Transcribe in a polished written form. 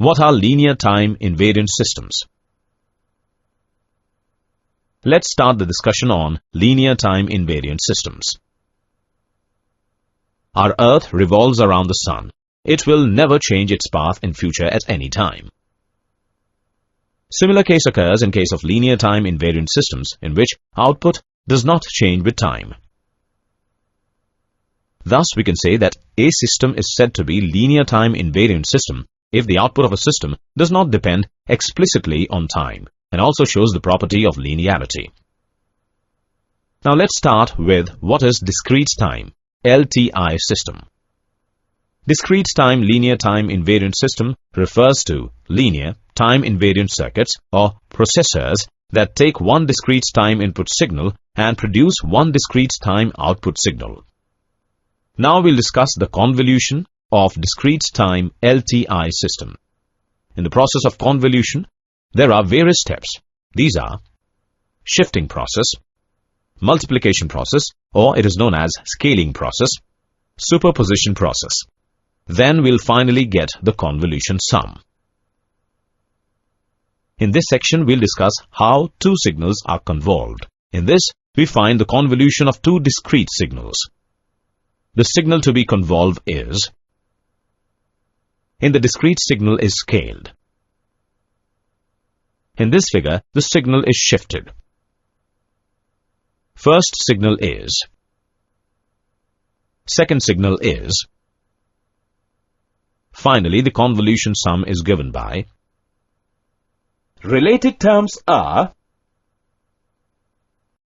What are linear time invariant systems? Let's start the discussion on linear time invariant systems. Our Earth revolves around the Sun. It will never change its path in future at any time. Similar case occurs in case of linear time invariant systems in which output does not change with time. Thus, we can say that a system is said to be linear time invariant system if the output of a system does not depend explicitly on time and also shows the property of linearity. Now let's start with what is discrete time, LTI system. Discrete time linear time invariant system refers to linear time invariant circuits or processors that take one discrete time input signal and produce one discrete time output signal. Now we'll discuss the convolution of discrete time LTI system. In the process of convolution, there are various steps. These are shifting process, multiplication process, or it is known as scaling process, superposition process. Then we'll finally get the convolution sum. In this section, we'll discuss how two signals are convolved. In this, we find the convolution of two discrete signals. The signal to be convolved is, in the discrete signal is scaled. In this figure, the signal is shifted. First signal is, second signal is. Finally, the convolution sum is given by. Related terms are